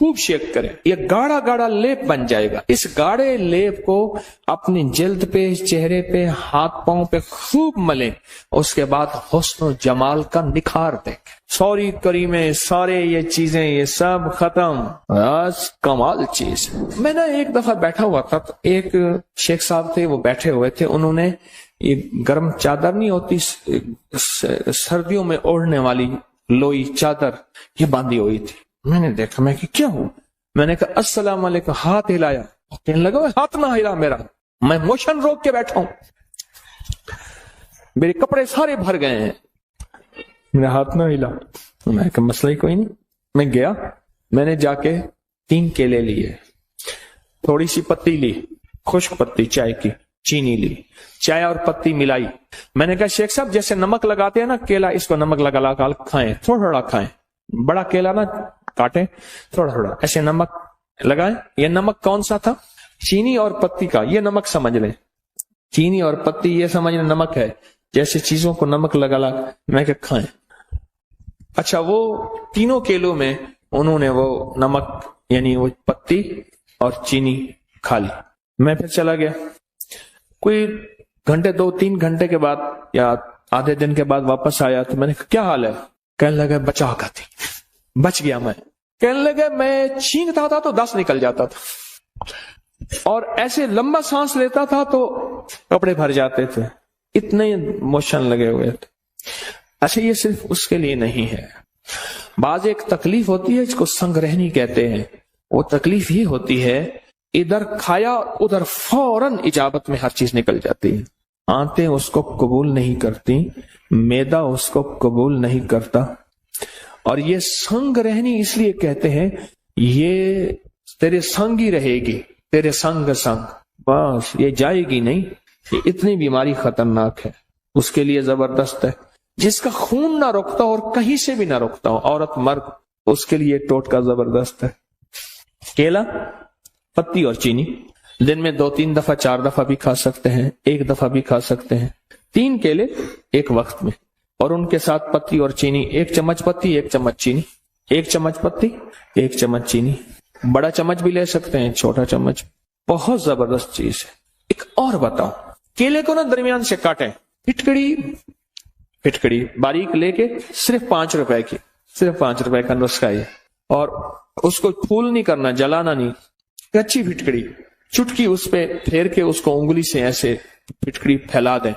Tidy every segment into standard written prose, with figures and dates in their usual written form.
खूब शेक करें, ये गाढ़ा गाढ़ा लेप बन जाएगा। इस गाढ़े लेप को अपनी जिल्द पे, चेहरे पे, हाथ पांव पे खूब मलें। उसके बाद हुस्न जमाल का निखार देखें। सॉरी करीमे, सारे ये चीजें ये सब खत्म, आज कमाल चीज। मैं ना एक दफा बैठा हुआ था, तो एक शेख साहब थे, वो बैठे हुए थे, उन्होंने ये गर्म चादर नहीं होती सर्दियों में ओढ़ने वाली लोई चादर, ये बांधी हुई थी। मैंने देखा, मैं कि क्या हुआ? मैंने कहा अस्सलाम वालेकुम, हाथ हिलाया। कहने लगा हाथ ना हिला मेरा, मैं मोशन रोक के बैठा हूं, मेरे कपड़े सारे भर गए हैं, मेरा हाथ ना हिला। मैं कहा मसला ही कोई नहीं। मैं गया, मैंने जाके 3 केले लिए, थोड़ी सी पत्ती ली, खुश्क पत्ती चाय की, चीनी ली, चाय और पत्ती मिलाई। मैंने कहा शेख साहब जैसे नमक लगाते हैं ना केला, इसको नमक लगा लगा खाएं, थोड़ा थोड़ा खाएं, बड़ा केला ना काटें, थोड़ा थोड़ा ऐसे नमक लगाएं। ये नमक कौन सा था? चीनी और पत्ती का, ये नमक समझ लें, चीनी और पत्ती ये समझ लें नमक है। जैसे चीजों को नमक लगा लगा मैं क्या खाएं। अच्छा, वो तीनों केलों में उन्होंने वो नमक यानी वो पत्ती और चीनी खा ली। मैं फिर चला गया, कोई घंटे 2-3 घंटे के बाद या आधे दिन के बाद वापस आया, तो मैंने कहा क्या हाल है? कहने लगा बचा खाती, बच गया मैं। कहने लगा मैं छींकता था तो 10 निकल जाता था, और ऐसे लंबा सांस लेता था तो कपड़े भर जाते थे, इतने मोशन लगे हुए थे। अच्छा, ये सिर्फ उसके लिए नहीं है, बाज एक तकलीफ होती है जिसको संग्रहणी कहते हैं। वो तकलीफ ये होती है, इधर खाया उधर फौरन इजाबत में हर चीज निकल जाती है। आंतें उसको कबूल नहीं करती, मैदा उसको कबूल नहीं करता। और ये संग्रहणी इसलिए कहते हैं, ये तेरे संग ही रहेगी, तेरे संग संग, बस ये जाएगी नहीं। ये इतनी बीमारी खतरनाक है, उसके लिए जबरदस्त है। जिसका खून ना रुकता और कहीं से भी ना रुकता हो, औरत मर्द, उसके लिए टोटका जबरदस्त है। केला, पत्ती और चीनी दिन में 2-3 दफा 4 दफा भी खा सकते हैं, 1 दफा भी खा सकते हैं। 3 केले एक वक्त में, और उनके साथ पत्ती और चीनी, 1 चम्मच पत्ती 1 चम्मच चीनी, 1 चम्मच पत्ती 1 चम्मच चीनी। बड़ा चम्मच भी ले सकते हैं, छोटा चम्मच, बहुत जबरदस्त चीज है। एक और बताओ, केले को ना दरमियान से काटें, फिटकड़ी बारीक लेके, सिर्फ 5 रुपए की, सिर्फ 5 रुपए का नुस्खा है। और उसको फूल नहीं करना, जलाना नहीं, कच्ची फिटकड़ी चुटकी उस पे फेर के उसको उंगली से ऐसे फिटकड़ी फैला दें,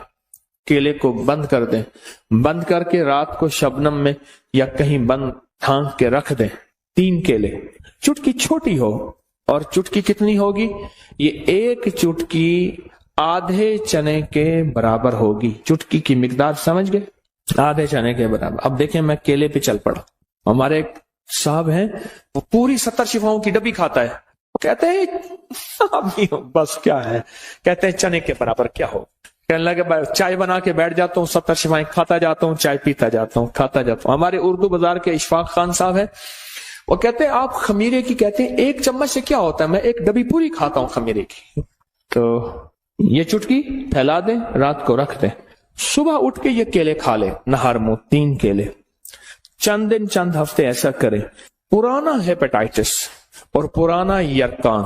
केले को बंद कर दें, बंद करके रात को शबनम में या कहीं बंद ढांक के रख दें। 3 केले, चुटकी छोटी हो, और चुटकी कितनी होगी? ये 1 चुटकी आधे चने के बराबर होगी। चुटकी की मिकदार समझ गए? आधे चने के बराबर। अब देखें, मैं केले पे चल पड़ा। हमारे एक साहब हैं, वो पूरी 70 शिफाओं की डब्बी खाता है। वो कहते हैं बस क्या है, कहते हैं चने के बराबर क्या हो। कहने लगे चाय बना के बैठ जाता हूँ, 70 शिफाएं खाता जाता हूँ, चाय पीता जाता हूँ, खाता जाता हूँ। हमारे उर्दू बाजार के इशफाक खान साहब है, वो कहते हैं आप खमीरे की, कहते हैं 1 चम्मच से क्या होता है, मैं 1 डब्बी पूरी खाता हूं खमीरे की। तो ये चुटकी फैला दें, रात को रख दें, सुबह उठ के ये केले खा ले, नहर मुंह 3 केले। चंद दिन चंद हफ्ते ऐसा करें। पुराना हेपेटाइटिस और पुराना यरकान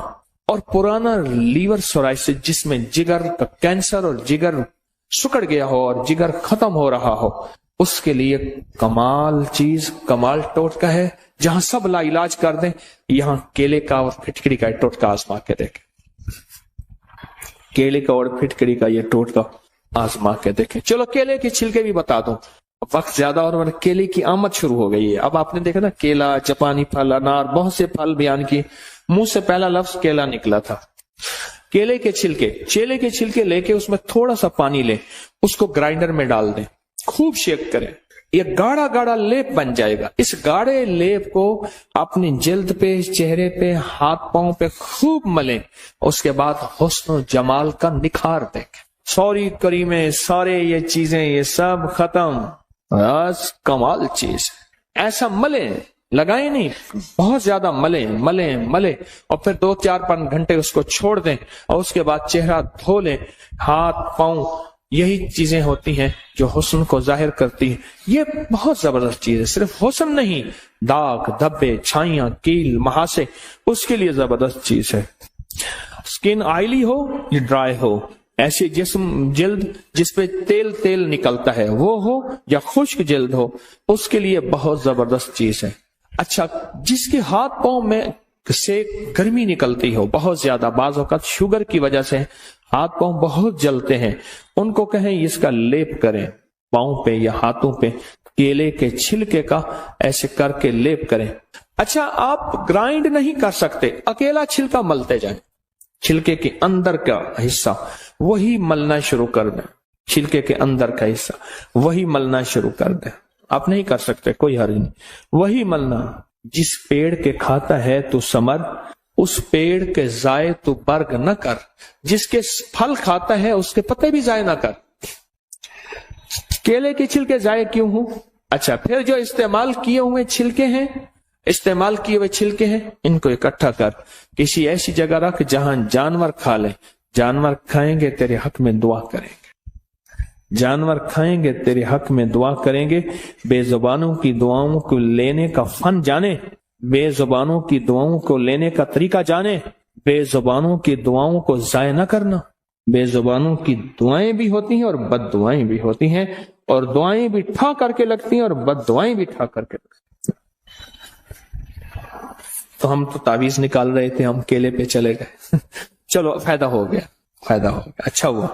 और पुराना लीवर सोराइसिस, जिसमें जिगर का कैंसर और जिगर सुकड़ गया हो और जिगर खत्म हो रहा हो, उसके लिए कमाल चीज, कमाल टोटका है, जहां सब ला इलाज कर दें। यहां केले का और फिटकड़ी का टोटका आजमा के देखें, केले का और फिटकड़ी का ये टोटका आजमा के देखें। चलो केले के छिलके भी बता दूं, वक्त ज्यादा और केले की आमद शुरू हो गई है। अब आपने देखा ना, केला, जापानी फल, अनार, बहुत से फल बयान किए, मुंह से पहला लफ्ज केला निकला था। केले के छिलके लेके उसमें थोड़ा सा पानी लें, उसको ग्राइंडर में डाल दें, खूब शेक करें, ये गाढ़ा गाढ़ा लेप बन जाएगा। इस गाढ़े लेप को अपनी जिल्द पे, चेहरे पे, हाथ पांव पे खूब मलें। उसके बाद हुस्न जमाल का निखार देखें। सॉरी करीमे, सारे ये चीजें ये सब खत्म, आज कमाल चीज। ऐसा मलें, लगाए नहीं, बहुत ज्यादा मलें और फिर 2-4 घंटे उसको छोड़ दें, और उसके बाद चेहरा धो लें, हाथ पांव। यही चीजें होती हैं जो हुस्न को जाहिर करती हैं। ये बहुत जबरदस्त चीज है। सिर्फ हुस्न नहीं, दाग, धब्बे, छाइयां, कील, महासे, उसके लिए जबरदस्त चीज है। स्किन ऑयली हो या ड्राई हो, ऐसे जिस्म जिल्द जिसपे तेल तेल निकलता है वो हो या खुश्क जिल्द हो, उसके लिए बहुत जबरदस्त चीज है। अच्छा, जिसके हाथ पांव में से गर्मी निकलती हो बहुत ज्यादा, बाज़ औक़ात शुगर की वजह से हाथ पांव बहुत जलते हैं, उनको कहें इसका लेप करें पांव पे या हाथों पे, केले के छिलके का ऐसे करके लेप करें। अच्छा, आप ग्राइंड नहीं कर सकते, अकेला छिलका मलते जाएं, छिलके के अंदर का हिस्सा वही मलना शुरू कर दें, छिलके के अंदर का हिस्सा वही मलना शुरू कर दें। आप नहीं कर सकते, कोई हर्ज नहीं, वही मलना। जिस पेड़ के खाता है तू समर, उस पेड़ के जाए तू बर्ग न कर, जिसके फल खाता है उसके पत्ते भी जाए ना कर। केले के छिलके जाए क्यों हो? अच्छा, फिर जो इस्तेमाल किए हुए छिलके हैं, इस्तेमाल किए हुए छिलके हैं, इनको इकट्ठा कर किसी ऐसी जगह रख जहां जानवर खा ले। जानवर खाएंगे तेरे हक में दुआ करेंगे, जानवर खाएंगे तेरे हक में दुआ करेंगे। बेजुबानों की दुआओं को लेने का फन जाने, बेजुबानों की दुआओं को लेने का तरीका जाने, बेजुबानों की दुआओं को जाय न करना। बेजुबानों की दुआएं भी होती हैं और बद दुआएं भी होती हैं, और दुआएं भी ठा करके लगती हैं और बद दुआएं भी ठा करके लगती हैं। तो हम तो तावीज निकाल रहे थे, हम केले पे चले गए। चलो, फायदा हो गया, फायदा हो गया, अच्छा हुआ।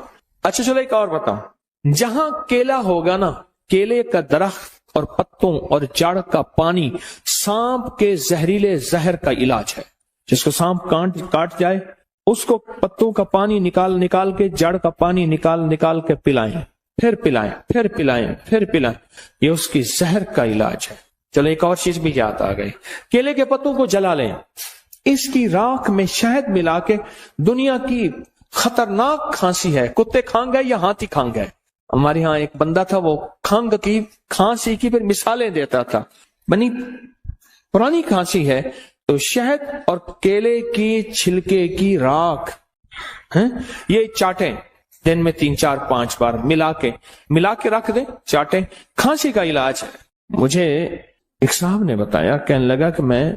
अच्छा चलो एक और बताऊं, जहां केला होगा ना, केले का दरख्त और पत्तों और जड़ का पानी सांप के जहरीले जहर का इलाज है। जिसको सांप काट जाए उसको पत्तों का पानी निकाल निकाल के, जड़ का पानी निकाल निकाल के पिलाएं, फिर पिलाएं, फिर पिलाएं, फिर पिलाएं, ये उसकी जहर का इलाज है। चलो एक और चीज भी याद आ गई, केले के पत्तों को जला लें, इसकी राख में शहद मिला के, दुनिया की खतरनाक खांसी है, कुत्ते खांग गए या हाथी खांग गए। हमारे यहाँ एक बंदा था, वो खंग की, खांसी की फिर मिसालें देता था, बनी पुरानी खांसी है तो शहद और केले की छिलके की राख है, ये चाटें दिन में 3-4-5 बार मिला के रख दें, चाटें, खांसी का इलाज है। मुझे एक साहब ने बताया, कहने लगा कि मैं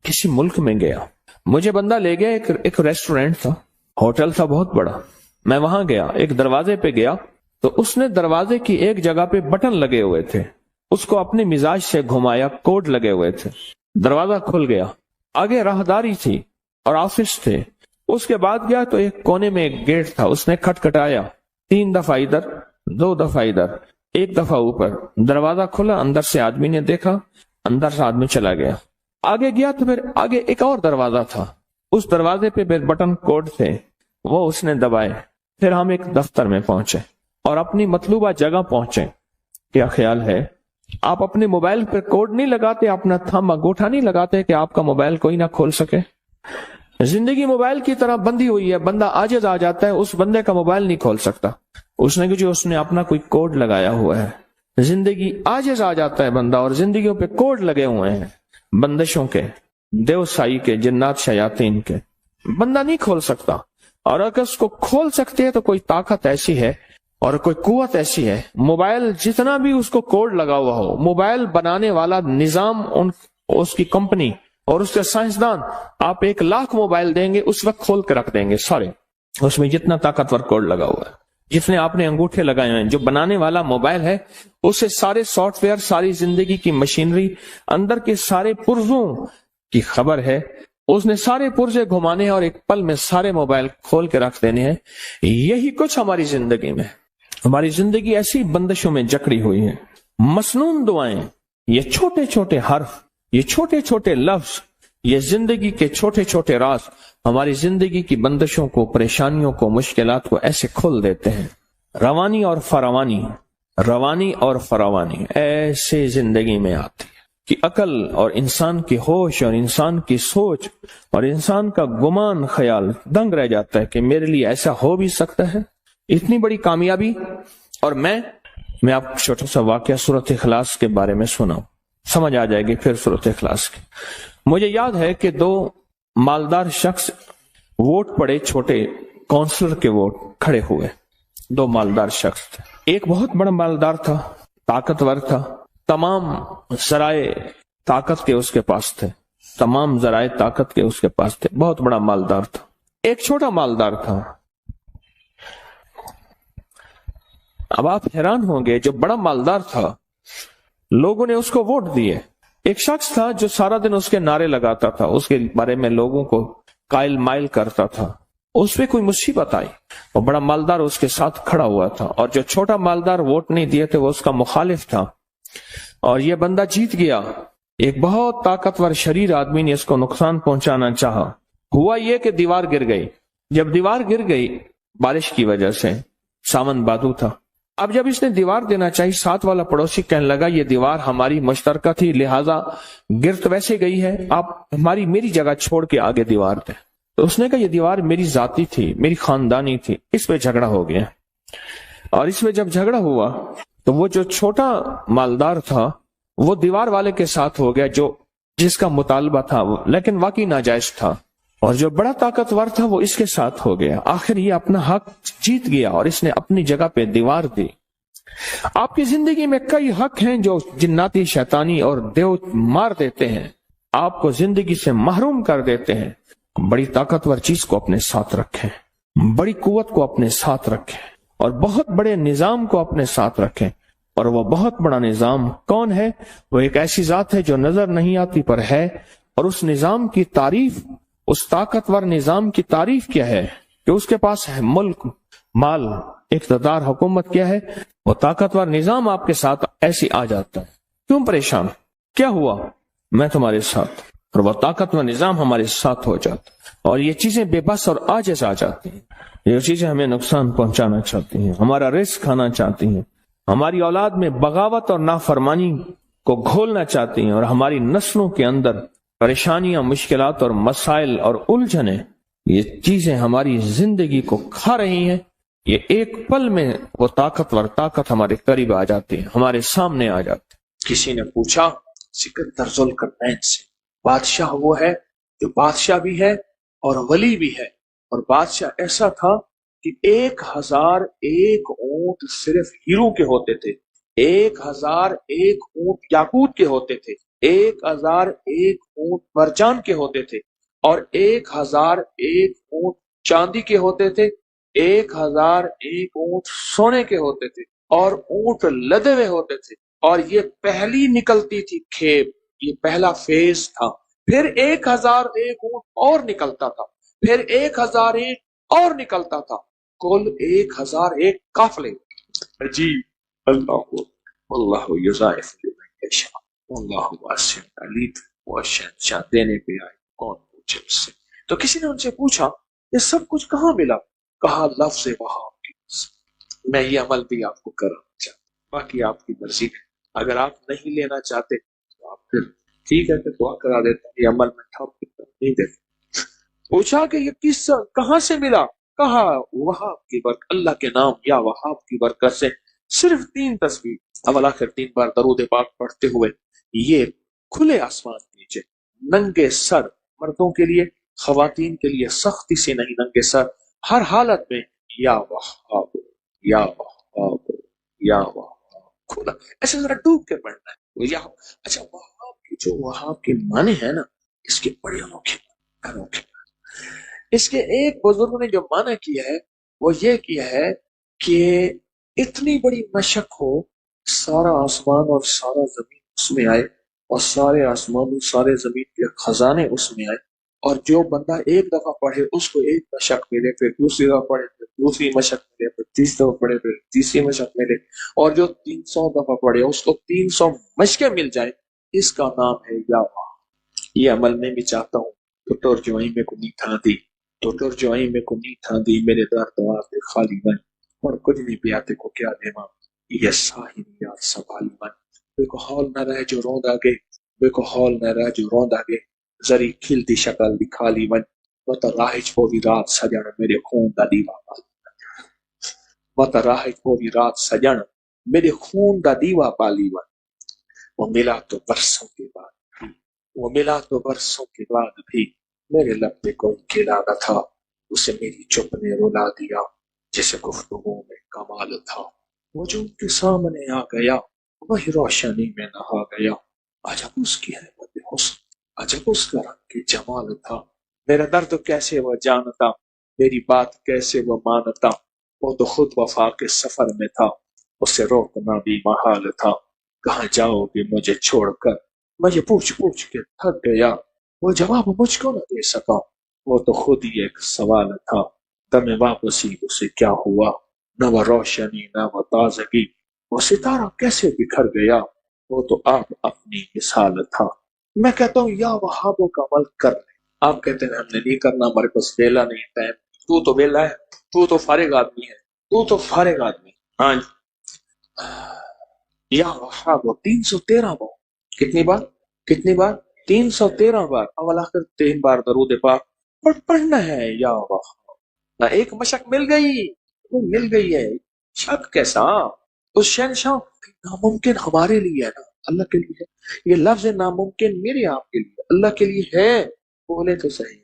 किसी मुल्क में गया, मुझे बंदा ले गया, एक रेस्टोरेंट था, होटल था बहुत बड़ा, मैं वहां गया, एक दरवाजे पे गया तो उसने दरवाजे की एक जगह पे बटन लगे हुए थे, उसको अपने मिजाज से घुमाया, कोड लगे हुए थे, दरवाजा खुल गया, आगे राहदारी थी और ऑफिस थे। उसके बाद गया तो एक कोने में एक गेट था, उसने खटखटाया 3 दफा इधर, 2 दफा इधर, 1 दफा ऊपर, दरवाजा खुला, अंदर से आदमी ने देखा, अंदर से आदमी चला गया। आगे गया तो फिर आगे एक और दरवाजा था, उस दरवाजे पे बटन कोड थे, वो उसने दबाए। फिर हम एक दफ्तर में पहुंचे और अपनी मतलूबा जगह पहुंचे। क्या ख्याल है, आप अपने मोबाइल पर कोड नहीं लगाते, अपना थंब अंगूठा नहीं लगाते कि आपका मोबाइल कोई ना खोल सके। जिंदगी मोबाइल की तरह बंधी हुई है, बंदा आजिज आ जाता है, उस बंदे का मोबाइल नहीं खोल सकता, उसने अपना कोई कोड लगाया हुआ है। जिंदगी आजिज आ जाता है बंदा, और जिंदगियों पे कोड लगे हुए हैं, बंदिशों के, देवसाई के, जिन्नात शयातीन के, बंदा नहीं खोल सकता। और अगर उसको खोल सकते हैं तो कोई ताकत ऐसी है और कोई कुव्वत ऐसी है, मोबाइल जितना भी उसको कोड लगा हुआ हो, मोबाइल बनाने वाला निजाम, उसकी कंपनी और उसके साइंसदान, आप 1 लाख मोबाइल देंगे उस वक्त खोल के रख देंगे सारे, उसमें जितना ताकतवर कोड लगा हुआ है, जितने आपने अंगूठे लगाए हुए हैं। जो बनाने वाला मोबाइल है उससे सारे सॉफ्टवेयर, सारी जिंदगी की मशीनरी, अंदर के सारे पुर्जों की खबर है, उसने सारे पुर्जे घुमाने हैं और एक पल में सारे मोबाइल खोल के रख देने हैं। यही कुछ हमारी जिंदगी में, हमारी जिंदगी ऐसी बंदिशों में जकड़ी हुई है। मसनून दुआएं, ये छोटे छोटे हर्फ, ये छोटे छोटे लफ्ज, ये जिंदगी के छोटे छोटे राज हमारी जिंदगी की बंदिशों को, परेशानियों को, मुश्किलात को ऐसे खोल देते हैं। रवानी और फरावानी, रवानी और फरावानी ऐसे जिंदगी में आती है कि अकल और इंसान की होश और इंसान की सोच और इंसान का गुमान ख्याल दंग रह जाता है कि मेरे लिए ऐसा हो भी सकता है, इतनी बड़ी कामयाबी। और मैं आपको छोटा सा वाकया सूरत इखलास के बारे में सुनाऊं, समझ आ जाएगी फिर सूरत इखलास की। मुझे याद है कि 2 मालदार शख्स वोट पड़े, छोटे काउंसलर के वोट खड़े हुए, 2 मालदार शख्स थे। एक बहुत बड़ा मालदार था, ताकतवर था, तमाम जराए ताकत के उसके पास थे, तमाम जराए ताकत के उसके पास थे, बहुत बड़ा मालदार था। एक छोटा मालदार था। अब आप हैरान होंगे, जो बड़ा मालदार था लोगों ने उसको वोट दिए। एक शख्स था जो सारा दिन उसके नारे लगाता था, उसके बारे में लोगों को कायल माइल करता था। उस पे कोई मुसीबत आई और बड़ा मालदार उसके साथ खड़ा हुआ था, और जो छोटा मालदार वोट नहीं दिए थे वो उसका मुखालिफ था, और ये बंदा जीत गया। एक बहुत ताकतवर शरीर आदमी ने इसको नुकसान पहुंचाना चाहा। हुआ ये कि दीवार गिर गई। जब दीवार गिर गई बारिश की वजह से, सावन बादू था, अब जब इसने दीवार देना चाहिए, साथ वाला पड़ोसी कहने लगा ये दीवार हमारी मुश्तरका थी, लिहाजा गिर तो वैसे गई है, आप हमारी मेरी जगह छोड़ के आगे दीवार दें। तो उसने कहा ये दीवार मेरी जाती थी, मेरी खानदानी थी। इस पे झगड़ा हो गया, और इसमें जब झगड़ा हुआ तो वो जो छोटा मालदार था वो दीवार वाले के साथ हो गया, जो जिसका मुतालबा था वो, लेकिन वाकई नाजायज था, और जो बड़ा ताकतवर था वो इसके साथ हो गया। आखिर ये अपना हक जीत गया और इसने अपनी जगह पे दीवार दी। आपकी जिंदगी में कई हक हैं जो जिन्नाती, शैतानी और देव मार देते हैं, आपको जिंदगी से महरूम कर देते हैं। बड़ी ताकतवर चीज को अपने साथ रखें, बड़ी कुव्वत को अपने साथ रखें, और बहुत बड़े निजाम को अपने साथ रखें। और वो बहुत बड़ा निजाम कौन है? वो एक ऐसी जात है जो नजर नहीं आती पर है, और उस निजाम की तारीफ, उस ताकतवर निजाम की तारीफ क्या है कि उसके पास है मुल्क, माल, इक़्तिदार, हुकूमत। क्या है? वो ताकतवर निजाम आपके साथ ऐसी आ जाता है। क्यों परेशान? क्या हुआ? मैं तुम्हारे साथ, और वो ताकतवर निजाम हमारे साथ हो जाता। और ये चीजें बेबस और आजिज़ आ जाती हैं, ये चीजें हमें नुकसान पहुंचाना चाहती हैं, हमारा रिस्क खाना चाहती हैं, हमारी औलाद में बगावत और नाफरमानी को घोलना चाहती हैं, और हमारी नस्लों के अंदर परेशानियां, मुश्किलात और मसाइल और उलझने, ये चीजें हमारी जिंदगी को खा रही हैं। ये एक पल में वो ताकतवर ताकत हमारे करीब आ जाती है, हमारे सामने आ जाती है। किसी ने पूछा सिकंदर ज़ुल्करनैन से, बादशाह वो है जो बादशाह भी है और वली भी है, और बादशाह ऐसा था कि 1001 ऊंट सिर्फ हीरो के होते थे, 1001 ऊंट याकूत के होते थे, 1001 ऊंट मरजान के होते थे, और 1001 ऊंट चांदी के होते थे, 1001 ऊंट सोने के होते थे, और ऊंट लदे हुए होते थे। और ये पहली निकलती थी खेप, ये पहला फेज था। फिर 1001 ऊंट और निकलता था, फिर 1001 और निकलता था, कुल 1001 काफले। अजीब। अल्लाह युज़ाइफ़ु लिमन यशा, अल्लाहु वासिउन अलीम। वो शहंशाह देने पे आए, कौन पूछे उससे। तो किसी ने उनसे पूछा ये सब कुछ कहाँ मिला? कहा लफ्ज़ वहाब की। मैं ये अमल भी आपको कराना चाहता, बाकी आपकी मर्जी है। अगर आप नहीं लेना चाहते तो आप फिर ठीक है, फिर दुआ करा देता, ये अमल में ठप नहीं देता। पूछा कि ये किस्सा कहाँ से मिला? कहा वहाब की बरकत, अल्लाह के नाम या वहाब की बरकत से सिर्फ 3 तस्वीर, अवल आखिर 3 बार दरूद पाक पढ़ते हुए ये खुले आसमान नीचे, नंगे सर, मर्दों के लिए, खवातीन के लिए सख्ती से नहीं, नंगे सर, हर हालत में या वहाब, या वहाब, या वहाब, खुला ऐसे जरा डूब के पढ़ना है। या अच्छा, वहाब की जो वहाब के माने हैं ना, इसके बड़े अनोखे अनोखे। इसके एक बुजुर्ग ने जो माना किया है वो ये किया है कि इतनी बड़ी मशक हो, सारा आसमान और सारा जमीन उसमें आए, और सारे आसमान और सारे जमीन के खजाने उसमें आए, और जो बंदा एक दफा पढ़े उसको एक मशक मिले, फिर दूसरी दफा पढ़े फिर दूसरी मशक मिले, फिर तीसरी दफा पढ़े फिर तीसरी मशक मिले, और जो 300 दफा पढ़े उसको 300 मशकें मिल जाए। इसका नाम है यावा। ये अमल में भी चाहता हूँ तो तोरजुआई में को नी था दी, तो तोरजुआई में को नी था दी, मेरे दर दवार पे खाली मन, और कुछ नहीं पियाते को क्या देवा, ये साहिब यार संभाली मन। बेको हौल न रहे जो रोंद आगे, बेको हौल न रहे जो रोंद आगे, जरी खिलती शक्ल दिखा ली मन, मत राहिज वो भी रात सजन मेरे खून दा दीवा पाली, मत राहिज वो भी रात सजन मेरे खून दा दीवा पाली मन। वो मिला तो बरसों के बाद भी, वो मिला तो बरसों के बाद भी, मेरे लब पे कोई खिला न था, उसे मेरी चुप ने रुला दिया, जिसे गुफ्तगू में कमाल था। वो जो उनके सामने आ गया वही रोशनी में नहा गया, अजब उसकी है हुस्न, अजब उसका रंग की जमाल था। मेरा दर्द कैसे वह जानता, मेरी बात कैसे वह मानता। वो तो खुद वफा के सफर में था, उसे रोकना भी महाल था। कहाँ जाओगे मुझे छोड़कर, मैं ये पूछ पूछ के थक गया। वो जवाब मुझको न दे सका, वो तो खुद ही एक सवाल था। दमे वापसी उसे क्या हुआ, न वो रोशनी न वो ताजगी। वो सितारा कैसे बिखर गया, वो तो आप अपनी मिसाल था। मैं कहता हूँ या वहाबों का अमल कर ले। आप कहते हैं हमने नहीं करना, हमारे पास वेला नहीं, टाइम। तू तो वेला है, तू तो फारिग आदमी है, तू तो फारिग आदमी। हाँ या वहाबो 313 बार। कितनी बार, कितनी बार? 313 बार। अवल आखिर 3 बार दरूद पाक पढ़ना है। या वहाब एक मशक मिल गई, वो मिल गई है। शक कैसा? उस शहनशाह नामुमकिन हमारे लिए है ना, अल्लाह के लिए है। ये लफ्ज नामुमकिन मेरे आपके लिए, अल्लाह के लिए है। बोले तो सही,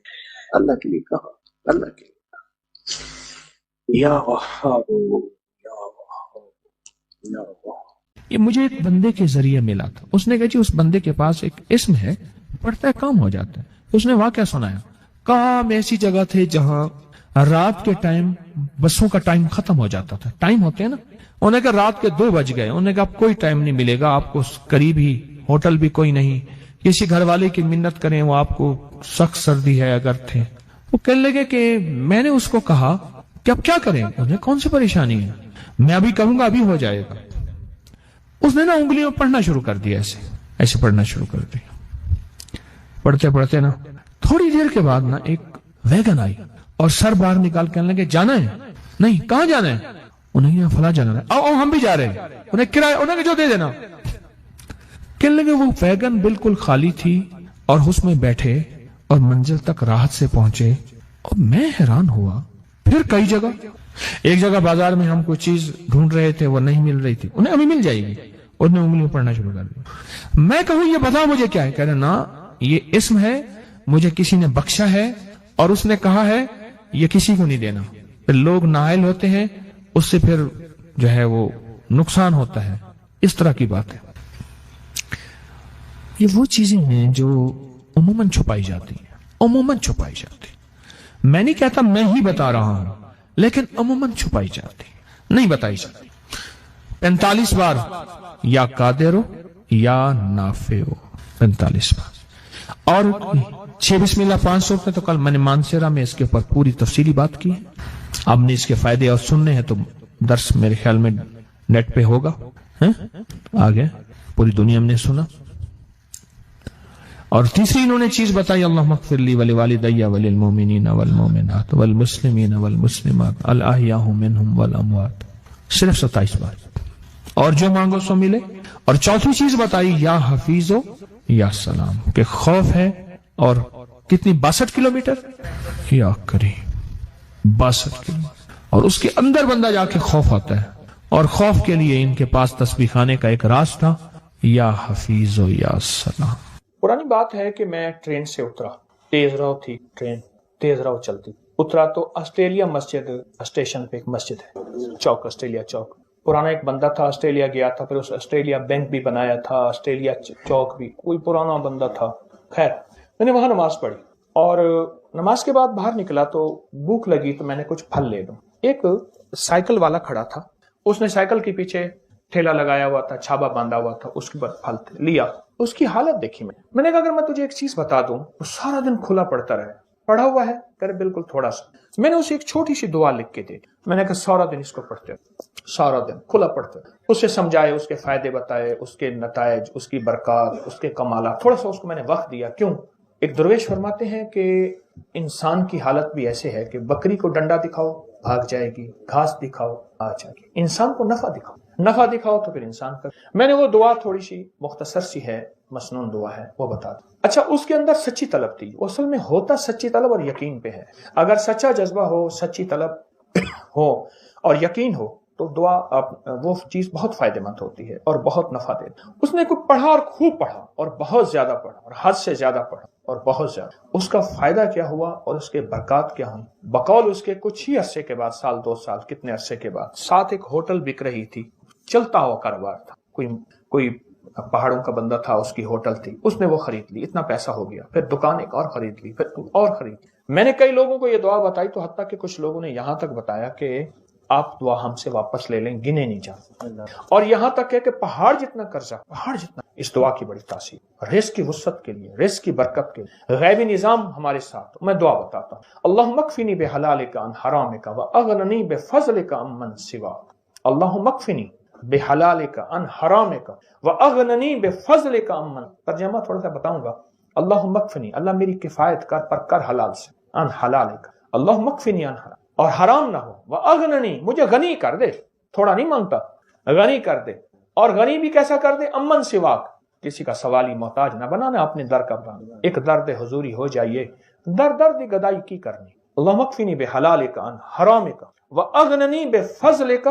अल्लाह के लिए कहा, अल्लाह के लिए। या वहाब, या वहाब, या वहाब। ये मुझे एक बंदे के जरिए मिला था। उसने कहा जी उस बंदे के पास एक इस्म है, पढ़ता है काम हो जाता है। उसने वाकया सुनाया, कहा हम ऐसी जगह थे जहां रात के टाइम बसों का टाइम खत्म हो जाता था। टाइम होते हैं ना, उन्होंने कहा रात के 2 बज गए। उन्होंने कहा कोई टाइम नहीं मिलेगा आपको, करीब ही होटल भी कोई नहीं, किसी घर वाले की मिन्नत करें वो आपको, सख्त सर्दी है अगर थे। वो कहने लगे कि मैंने उसको कहा कि अब क्या करें, उन्हें कौन सी परेशानी है, मैं अभी कहूंगा अभी हो जाएगा। उसने ना उंगलियों में पढ़ना शुरू कर दिया, ऐसे ऐसे पढ़ना शुरू कर दिया। पढ़ते पढ़ते ना थोड़ी देर के बाद ना एक वैगन आई और सर बाहर निकाल कहने लगे जाना है? नहीं, कहां जाना है? उन्हें यहाँ फला जाना है। आओ हम भी जा रहे हैं। उन्हें किराया, उन्हें जो दे देना। कहने लगे वो वैगन बिल्कुल खाली थी और उसमें बैठे और मंजिल तक राहत से पहुंचे। और मैं हैरान हुआ। फिर कई जगह, एक जगह बाजार में हम कोई चीज ढूंढ रहे थे, वो नहीं मिल रही थी, उन्हें अभी मिल जाएगी। उन्हें उंगली में पढ़ना शुरू कर दिया। मैं कहूं ये बता मुझे क्या है? कह रहे ना ये इस्म है, मुझे किसी ने बख्शा है और उसने कहा है ये किसी को नहीं देना। फिर लोग नाइल होते हैं, उससे फिर जो है वो नुकसान होता है। इस तरह की बात है। ये वो चीजें हैं जो उमूमन छुपाई जाती हैं, उमूमन छुपाई जाती। मैं नहीं कहता मैं ही बता रहा हूं, लेकिन अमूमन छुपाई जाती, नहीं बताई जाती। 45 बार या कादिरो या नाफिओ, 45 बार। और 6 बिस्मिल्लाह 500 पे तो कल मैंने मानसेरा में इसके ऊपर पूरी तफसीली बात की है। आपने इसके फायदे और सुनने हैं तो दर्स मेरे ख्याल में नेट पे होगा, है? आगे पूरी दुनिया में सुना। और तीसरी इन्होंने चीज बताई, अल्लाह मग़फ़िरली वली वालिदैया वलिल मोमिनीना वल मोमिनात वल मुस्लिमीना वल मुस्लिमात अल अहयाहु मिनहुम वल अमवात, सिर्फ 27 बार। और जो मांगो सो मिले। और चौथी चीज बताई या हफीजो या सलाम, के खौफ है। और कितनी 62 किलोमीटर या करी 62 किलोमीटर। और उसके अंदर बंदा जाके खौफ आता है। और खौफ के लिए इनके पास तस्बीह खाने का एक राज था, या हफीजो या सलाम। पुरानी बात है कि मैं ट्रेन से उतरा, तेज रहो थी ट्रेन, तेज रहो चलती। उतरा तो ऑस्ट्रेलिया मस्जिद स्टेशन पे एक मस्जिद है, चौक, ऑस्ट्रेलिया चौक। पुराना एक बंदा था, ऑस्ट्रेलिया गया था, फिर उस ऑस्ट्रेलिया बैंक भी बनाया था, ऑस्ट्रेलिया चौक भी, कोई पुराना बंदा था। खैर मैंने वहां नमाज पढ़ी और नमाज के बाद बाहर निकला तो भूख लगी तो मैंने कुछ फल ले लूं। एक साइकिल वाला खड़ा था, उसने साइकिल के पीछे ठेला लगाया हुआ था, छाबा बांधा हुआ था, उसके बाद फल लिया। उसकी हालत देखी मैंने कहा अगर मैं तुझे एक चीज बता दूं तो सारा दिन खुला पड़ता रहे, पढ़ा हुआ है करे बिल्कुल थोड़ा सा। मैंने उसे एक छोटी सी दुआ लिख के दी। मैंने कहा सारा दिन इसको पढ़ते, सारा दिन खुला पढ़ते। उससे समझाए, उसके फायदे बताए, उसके नतायज, उसकी बरकत, उसके कमाला, थोड़ा सा उसको मैंने वक्त दिया। क्यों? एक दरवेश फरमाते हैं कि इंसान की हालत भी ऐसे है कि बकरी को डंडा दिखाओ भाग जाएगी, घास दिखाओ आ जाएगी, इंसान को नफा दिखाओ, नफा दिखाओ तो फिर इंसान कर। मैंने वो दुआ थोड़ी सी मुख्तसर सी है, मसनून दुआ है, वो बता दी। अच्छा, उसके अंदर सच्ची तलब थी। वो असल में होता सच्ची तलब और यकीन पे है। अगर सच्चा जज्बा हो, सच्ची तलब हो और यकीन हो तो दुआ वो चीज बहुत फायदेमंद होती है और बहुत नफा देती है। उसने कुछ पढ़ा और खूब पढ़ा और बहुत ज्यादा पढ़ा और हद से ज्यादा पढ़ा और बहुत ज्यादा। उसका फायदा क्या हुआ और उसके बरकत क्या हुई? बकौल उसके कुछ ही अरसे के बाद, साल 2 साल कितने अरसे के बाद, साथ एक होटल बिक रही थी, चलता हुआ कारोबार था। कोई اب پہاڑوں کا بندہ تھا، اس کی ہوٹل تھی، اس نے وہ خرید لی، اتنا پیسہ ہو گیا، پھر دکان ایک اور خرید لی، پھر اور خرید لی۔ میں نے کئی لوگوں کو یہ دعا بتائی، تو حتیٰ کہ کچھ لوگوں نے یہاں تک بتایا کہ آپ دعا ہم سے واپس لے لیں، گنے نہیں جاتے، اور یہاں تک ہے کہ پہاڑ جتنا قرضہ، پہاڑ جتنا۔ اس دعا کی بڑی تاثیر رزق کی وسعت کے لیے، رزق کی برکت کے لیے، غیبی نظام ہمارے ساتھ۔ میں دعا بتاتا ہوں، اللہم اکفنی بحلالک عن حرامک واغننی بفضلک عمن سواک۔ اللہم اکفنی بحلالک عن حرامک واغننی بفضلک عمن۔ ترجمہ تھوڑا سا بتاؤں گا۔ اللہم اکفنی، اللہ میری کفایت کر، پر کر حلال سے، عن حلالک، اللہم اکفنی عن حرام، اور حرام نہ ہو، واغننی، مجھے غنی کر دے، تھوڑا نہیں مانگتا، غنی کر دے، اور غنی بھی کیسا کر دے؟ امن سواک، کسی کا سوالی محتاج نہ بنانا، اپنے در کا بنانا، ایک درد حضوری ہو جائیے، درد گدائی کی کرنی۔ اللہم اکفنی بحلالک عن حرامک واغننی بفضلک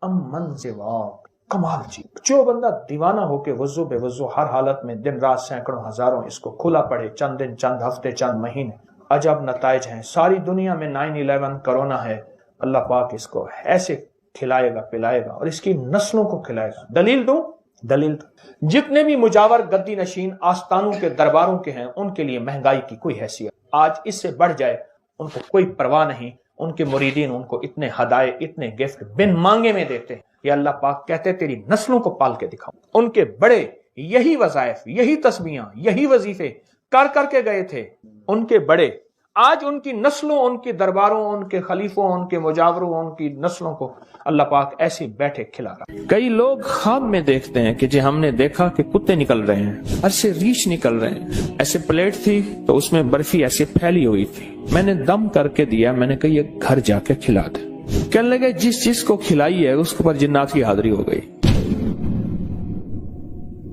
امن سواک۔ کمال چیز، جو بندہ دیوانہ ہو کے وضو بے وضو ہر حالت میں دن رات سینکڑوں ہزاروں اس کو کھلا پڑے، چند دن، چند ہفتے، چند مہینے، عجب نتائج ہیں۔ ساری دنیا میں 9/11 کرونا ہے، اللہ پاک اس کو ایسے کھلائے گا، پلائے گا، اور اس کی نسلوں کو کھلائے گا۔ دلیل دوں؟ دلیل دوں، جتنے بھی مجاور گدی نشین آستانوں کے درباروں کے ہیں، ان کے لیے مہنگائی کی کوئی حیثیت، آج اس سے بڑھ جائے ان کو کوئی پرواہ نہیں۔ ان کے مریدین ان کو اتنے ہدایے، اتنے گفٹ بن مانگے میں دیتے ہیں۔ یہ اللہ پاک کہتے تیری نسلوں کو پال کے دکھاؤں۔ ان کے بڑے یہی وظائف، یہی تسبیحاں، یہی وظیفے کر کر کے گئے تھے، ان کے بڑے۔ آج ان کی نسلوں، ان کے درباروں، ان کے خلیفوں، ان کے مجاوروں، ان کی نسلوں کو اللہ پاک ایسے بیٹھے کھلا رہا۔ کئی لوگ خواب میں دیکھتے ہیں کہ جی ہم نے دیکھا کہ کتے نکل رہے ہیں، ایسے ریچھ نکل رہے ہیں، ایسے پلیٹ تھی تو اس میں برفی ایسے پھیلی ہوئی تھی، میں نے دم کر کے دیا، میں نے کہا یہ گھر جا کے کھلا دے۔ کہنے لگے جس چیز کو کھلائی ہے اس کے اوپر جنات کی حاضری ہو گئی۔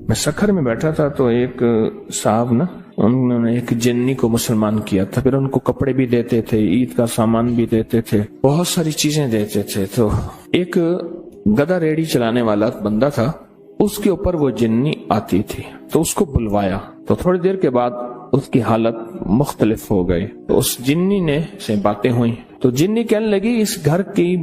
میں سکھر میں بیٹھا تھا تو ایک صاحب نا، انہوں نے ایک جنی کو مسلمان کیا تھا، پھر ان کو کپڑے بھی دیتے تھے، عید کا سامان بھی دیتے تھے، بہت ساری چیزیں دیتے تھے۔ تو ایک گدا ریڑھی چلانے والا بندہ تھا، اس کے اوپر وہ جنی آتی تھی، تو اس کو بلوایا، تو تھوڑی دیر کے بعد اس کی حالت مختلف ہو گئی۔ تو اس جنی نے سے باتیں ہوئی، تو جنی کہنے لگی اس گھر کی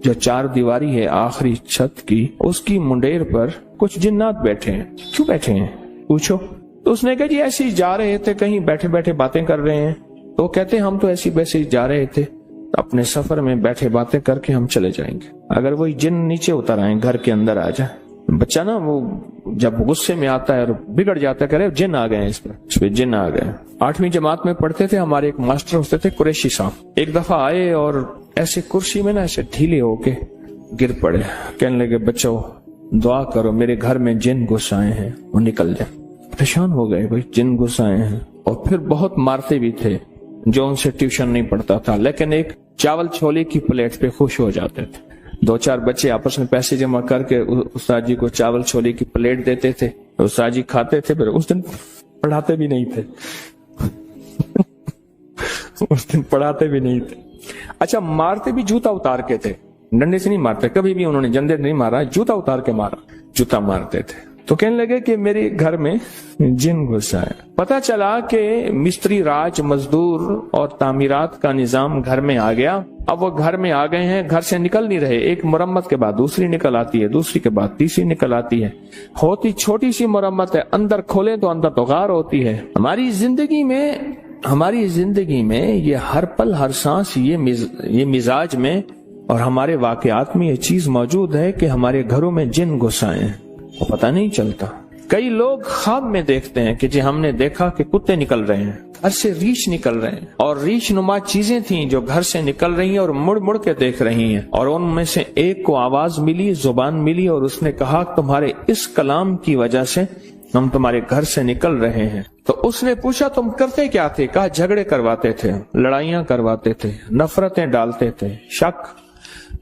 جو 4 دیواری ہے آخری چھت کی، اس کی منڈیر پر کچھ جنات بیٹھے ہیں۔ کیوں بیٹھے ہیں پوچھو؟ تو اس نے کہا جی ایسے ہی جا رہے تھے، کہیں بیٹھے بیٹھے باتیں کر رہے ہیں۔ تو کہتے ہم تو ایسی ویسے ہی جا رہے تھے، اپنے سفر میں بیٹھے باتیں کر کے ہم چلے جائیں گے۔ اگر وہی جن نیچے اتر آئیں، گھر کے اندر آ جائے، بچہ نا وہ جب غصے میں آتا ہے اور بگڑ جاتا ہے، کہہ رہے جن آ گئے ہیں، اس پہ جن آ گئے۔ 8ویں جماعت میں پڑھتے تھے، ہمارے ایک ماسٹر ہوتے تھے قریشی صاحب، ایک دفعہ آئے اور ایسے کرسی میں نا ایسے ڈھیلے ہو کے گر پڑے، کہنے لگے بچوں دعا کرو میرے گھر میں جن گھس آئے ہیں، وہ نکل جائے۔ پریشان ہو گئے، بھائی جن گھس آئے ہیں، اور پھر بہت مارتے بھی تھے جو ان سے ٹیوشن نہیں پڑھتا تھا، لیکن ایک چاول چھولے کی پلیٹ پہ خوش ہو جاتے تھے۔ 2-4 بچے آپس میں پیسے جمع کر کے استاد جی کو چاول چھولے کی پلیٹ دیتے تھے، استاد جی کھاتے تھے، پھر اس دن پڑھاتے بھی نہیں تھے اس دن پڑھاتے بھی نہیں تھے۔ اچھا، مارتے بھی جوتا اتار کے تھے، ڈنڈے سے نہیں مارتے، کبھی بھی انہوں نے جندے نہیں مارا، جوتا اتار کے مارا، جوتا مارتے تھے۔ تو کہنے لگے کہ میرے گھر میں جن گھس آئے۔ پتا چلا کہ مستری راج، مزدور اور تعمیرات کا نظام گھر میں آ گیا۔ اب وہ گھر میں آ گئے ہیں، گھر سے نکل نہیں رہے، ایک مرمت کے بعد دوسری نکل آتی ہے، دوسری کے بعد تیسری نکل آتی ہے، ہوتی چھوٹی سی مرمت ہے، اندر کھولیں تو اندر تو غار ہوتی ہے۔ ہماری زندگی میں یہ ہر پل ہر سانس یہ مزاج میں اور ہمارے واقعات میں یہ چیز موجود ہے کہ ہمارے گھروں میں جن گھس آئے ہیں، وہ پتہ نہیں چلتا۔ کئی لوگ خواب میں دیکھتے ہیں کہ جی ہم نے دیکھا کہ کتے نکل رہے ہیں، گھر سے ریچھ نکل رہے ہیں، اور ریچھ نما چیزیں تھیں جو گھر سے نکل رہی ہیں اور مڑ مڑ کے دیکھ رہی ہیں، اور ان میں سے ایک کو آواز ملی، زبان ملی، اور اس نے کہا تمہارے اس کلام کی وجہ سے ہم تمہارے گھر سے نکل رہے ہیں۔ تو اس نے پوچھا تم کرتے کیا تھے؟ کہا جھگڑے کرواتے تھے، لڑائیاں کرواتے تھے، نفرتیں ڈالتے تھے، شک،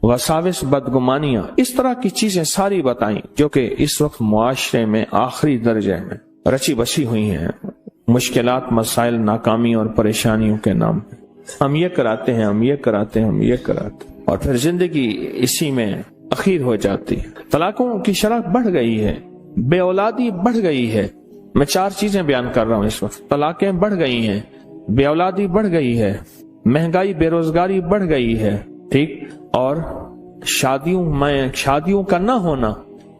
وساوس، بدگمانیاں، اس طرح کی چیزیں ساری بتائیں جو کہ اس وقت معاشرے میں آخری درجے میں رچی بسی ہوئی ہیں، مشکلات، مسائل، ناکامی اور پریشانیوں کے نام پہ۔ ہم یہ کراتے ہیں، ہم یہ کراتے ہیں، ہم یہ کراتے ہیں، اور پھر زندگی اسی میں اخیر ہو جاتی ہے۔ طلاقوں کی شرح بڑھ گئی ہے، بے اولادی بڑھ گئی ہے۔ میں 4 چیزیں بیان کر رہا ہوں اس وقت۔ طلاقیں بڑھ گئی ہیں، بے اولادی بڑھ گئی ہے، مہنگائی، بے روزگاری بڑھ گئی ہے، ٹھیک، اور شادیوں کا نہ ہونا،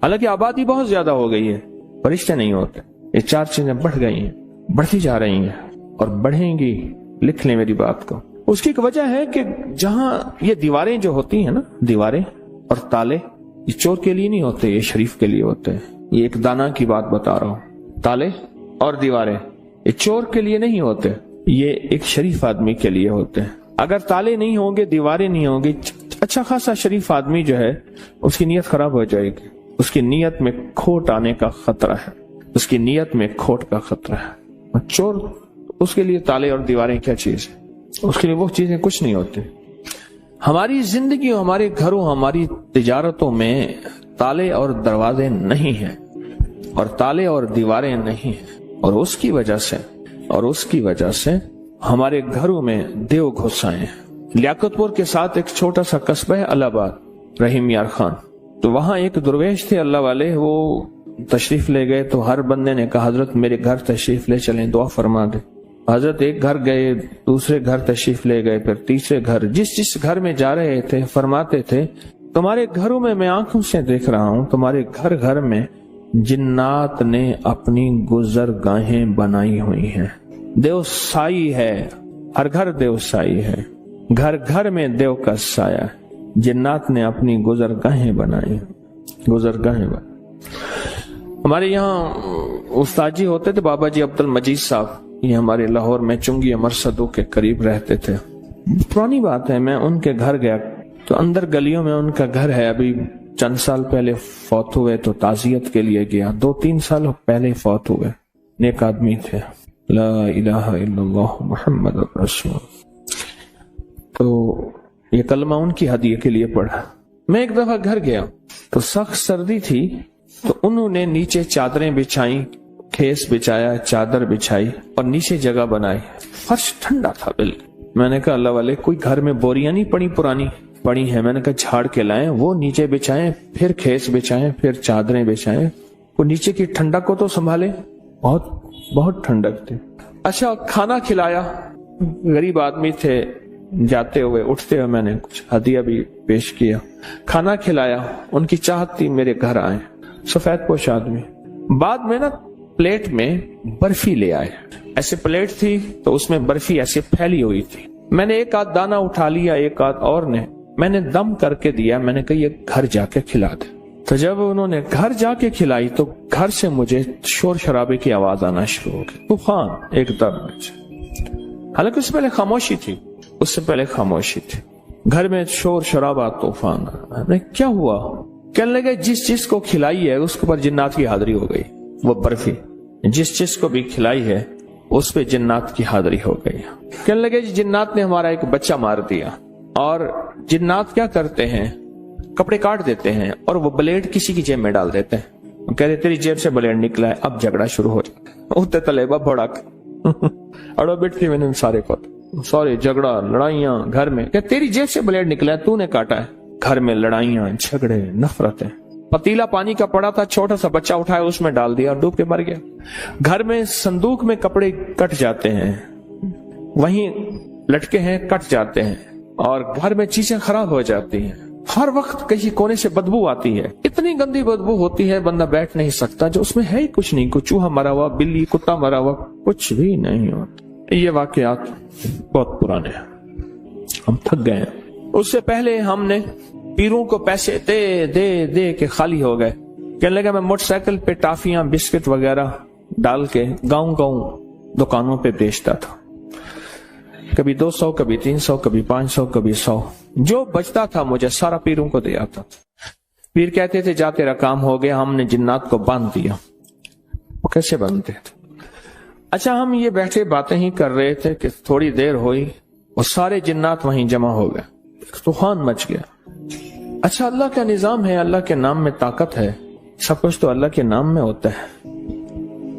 حالانکہ آبادی بہت زیادہ ہو گئی ہے فرشتے نہیں ہوتے. یہ 4 چیزیں بڑھ گئی ہیں, بڑھتی جا رہی ہیں اور بڑھیں گی. لکھ لیں میری بات کو. اس کی ایک وجہ ہے کہ جہاں یہ دیواریں جو ہوتی ہیں نا, دیواریں اور تالے, یہ چور کے لیے نہیں ہوتے, یہ شریف کے لیے ہوتے ہیں. یہ ایک دانا کی بات بتا رہا ہوں. تالے اور دیواریں یہ چور کے لیے نہیں ہوتے, یہ ایک شریف آدمی کے لیے ہوتے ہیں. اگر تالے نہیں ہوں گے, دیواریں نہیں ہوں گی, اچھا خاصا شریف آدمی جو ہے اس کی نیت خراب ہو جائے گی. اس کی نیت میں کھوٹ آنے کا خطرہ ہے, اس کی نیت میں کھوٹ کا خطرہ ہے. چور اس کے لیے تالے اور دیواریں کیا چیز ہے, اس کے لیے وہ چیزیں کچھ نہیں ہوتی. ہماری زندگی, ہمارے گھروں, ہماری تجارتوں میں تالے اور دروازے نہیں ہیں اور تالے اور دیواریں نہیں ہیں, اور اس کی وجہ سے ہمارے گھروں میں دیو گھس آئے ہیں. لیاقت پور کے ساتھ ایک چھوٹا سا قصبہ ہے الہ آباد, رحیم یار خان. تو وہاں ایک درویش تھے اللہ والے, وہ تشریف لے گئے تو ہر بندے نے کہا حضرت میرے گھر تشریف لے چلیں, دعا فرما دے. حضرت ایک گھر گئے, دوسرے گھر تشریف لے گئے, پھر تیسرے گھر. جس گھر میں جا رہے تھے فرماتے تھے تمہارے گھروں میں آنکھوں سے دیکھ رہا ہوں, تمہارے گھر گھر میں جنات نے اپنی گزرگاہیں بنائی ہوئی ہیں. دیو سائی ہے, ہر گھر دیو سائی ہے, گھر گھر میں دیو کا سایہ. جنات نے اپنی گزرگاہیں بنائی, گزرگاہیں بنائی. ہمارے یہاں استاد جی ہوتے تھے بابا جی عبد المجید صاحب, یہ ہمارے لاہور میں چنگی مرصدوں کے قریب رہتے تھے. پرانی بات ہے, میں ان کے گھر گیا تو اندر گلیوں میں ان کا گھر ہے. ابھی چند سال پہلے فوت ہوئے تو تعزیت کے لیے گیا, 2-3 سال پہلے فوت ہوئے. نیک آدمی تھے. لا الہ الا اللہ محمد رسول. تو یہ کلمہ ان کی ہدیے کے لیے پڑھا. میں ایک دفعہ گھر گیا تو سخت سردی تھی, تو انہوں نے نیچے چادریں بچھائیں, کھیس بچھایا, چادر بچھائی اور نیچے جگہ بنائی. فرش ٹھنڈا تھا بالکل. میں نے کہا اللہ والے کوئی گھر میں بوریاں نہیں پڑی, پرانی پڑی ہیں. میں نے کہا جھاڑ کے لائیں, وہ نیچے بچھائیں, پھر کھیس بچھائیں, پھر چادریں بچھائیں. وہ نیچے کی ٹھنڈک کو تو سنبھالے. بہت ٹھنڈک تھی. اچھا کھانا کھلایا, غریب آدمی تھے, جاتے ہوئے اٹھتے ہوئے میں نے کچھ ہدیہ بھی پیش کیا. کھانا کھلایا, ان کی چاہت تھی میرے گھر آئے, سفید پوش آدمی. بعد میں نا پلیٹ میں برفی لے آئے. ایسے پلیٹ تھی تو اس میں برفی ایسے پھیلی ہوئی تھی. میں نے ایک آدھ دانہ اٹھا لیا, ایک آدھ اور نے, میں نے دم کر کے دیا. میں نے کہا یہ گھر جا کے کھلا دے. تو جب انہوں نے گھر جا کے کھلائی تو گھر سے مجھے شور شرابے کی آواز آنا شروع ہو گئی, طوفان ایک دم. حالانکہ اس سے پہلے خاموشی تھی, گھر میں شور شرابہ, طوفان. کیا ہوا؟ کہنے لگے جس چیز کو کھلائی ہے اس کے اوپر جنات کی حاضری ہو گئی. وہ برفی جس چیز کو بھی کھلائی ہے اس پہ جنات کی حاضری ہو گئی. کہنے لگے جنات نے ہمارا ایک بچہ مار دیا. اور جنات کیا کرتے ہیں, کپڑے کاٹ دیتے ہیں اور وہ بلیڈ کسی کی جیب میں ڈال دیتے ہیں. کہتے تیری جیب سے بلیڈ نکلا ہے, اب جھگڑا شروع ہو جاتا ہے. اٹھتے طلبہ بھڑک اڑو بیٹھی میں نے سارے کو سوری جھگڑا لڑائیاں گھر میں. کہ تیری جیب سے بلیڈ نکلا ہے, تو نے کاٹا ہے. گھر میں لڑائیاں, جھگڑے, نفرتیں. پتیلا پانی کا پڑا تھا, چھوٹا سا بچہ اٹھایا, اس میں ڈال دیا, ڈوب کے مر گیا. گھر میں صندوق میں کپڑے کٹ جاتے ہیں, وہیں لٹکے ہیں, کٹ جاتے ہیں, اور گھر میں چیزیں خراب ہو جاتی ہیں. ہر وقت کہیں کونے سے بدبو آتی ہے, اتنی گندی بدبو ہوتی ہے بندہ بیٹھ نہیں سکتا, جو اس میں ہے ہی کچھ نہیں. کوئی چوہا مرا ہوا, بلی, کتا مرا ہوا, کچھ بھی نہیں ہوتا. یہ واقعات بہت پرانے ہیں, ہم تھک گئے ہیں. اس سے پہلے ہم نے پیروں کو پیسے دے دے دے کے خالی ہو گئے. کہنے لگا میں موٹر سائیکل پہ ٹافیاں, بسکٹ وغیرہ ڈال کے گاؤں دکانوں پہ بیچتا تھا. کبھی 200, کبھی 300, کبھی 500, کبھی 100. جو بچتا تھا مجھے سارا پیروں کو دے آتا تھا. پیر کہتے تھے جا تیرا کام ہو گیا, ہم نے جنات کو باندھ دیا. وہ کیسے باندھتے تھے؟ اچھا ہم یہ بیٹھے باتیں ہی کر رہے تھے کہ تھوڑی دیر ہوئی اور سارے جنات وہیں جمع ہو گئے, طوفان مچ گیا. اچھا اللہ کا نظام ہے, اللہ کے نام میں طاقت ہے, سب کچھ تو اللہ کے نام میں ہوتا ہے.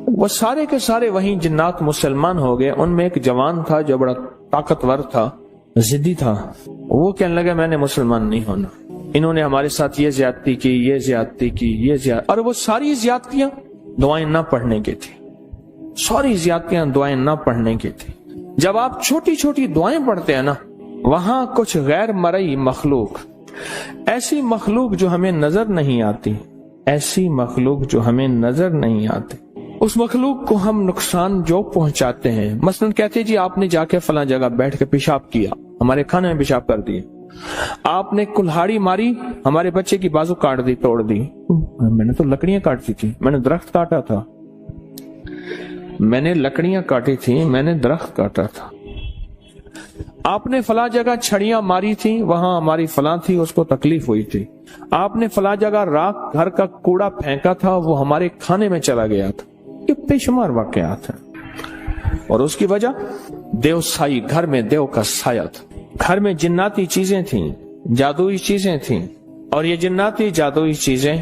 وہ سارے کے سارے وہیں جنات مسلمان ہو گئے. ان میں ایک جوان تھا جو بڑا طاقتور تھا, ضدی تھا. وہ کہنے لگا میں نے مسلمان نہیں ہونا, انہوں نے ہمارے ساتھ یہ زیادتی کی, یہ زیادتی کی, یہ زیادتی. اور وہ ساری زیادتیاں دعائیں نہ پڑھنے کی تھی, ساری زیادتیاں دعائیں نہ پڑھنے کی تھی. جب آپ چھوٹی چھوٹی دعائیں پڑھتے ہیں نا, وہاں کچھ غیر مرئی مخلوق, ایسی مخلوق جو ہمیں نظر نہیں آتی, ऐसी मखलूक जो हमें नजर नहीं आती, उस मखलूक को हम नुकसान जो पहुंचाते हैं। मसलन कहते हैं जी आपने जाके फला जगह बैठ के पेशाब किया, हमारे खाने में पेशाब कर दिया। आपने कुल्हाड़ी मारी, हमारे बच्चे की बाजू काट दी, तोड़ दी। मैंने तो लकड़ियां काटी थी, मैंने दरख्त काटा था, मैंने लकड़ियां काटी थी, मैंने दरख्त काटा था। आपने फला जगह छड़ियां मारी थी, वहां हमारी फला थी, उसको तकलीफ हुई थी। आपने फला जगह राख घर का कूड़ा फेंका था, वो हमारे खाने में चला गया था। ये बेशुमार वाकयात हैं। और उसकी वजह देवसाई, घर में देव का साया था, घर में जिन्नाती चीजें थीं, जादुई चीजें थीं, और ये जिन्नाती जादुई चीजें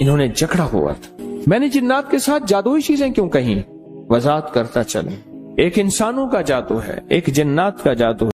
इन्होंने जकड़ा हुआ था। मैंने जिन्नात के साथ जादुई चीजें क्यों कहीं? वजाहत करता चले, एक इंसानों का जादू है, एक जिन्नात का जादू है।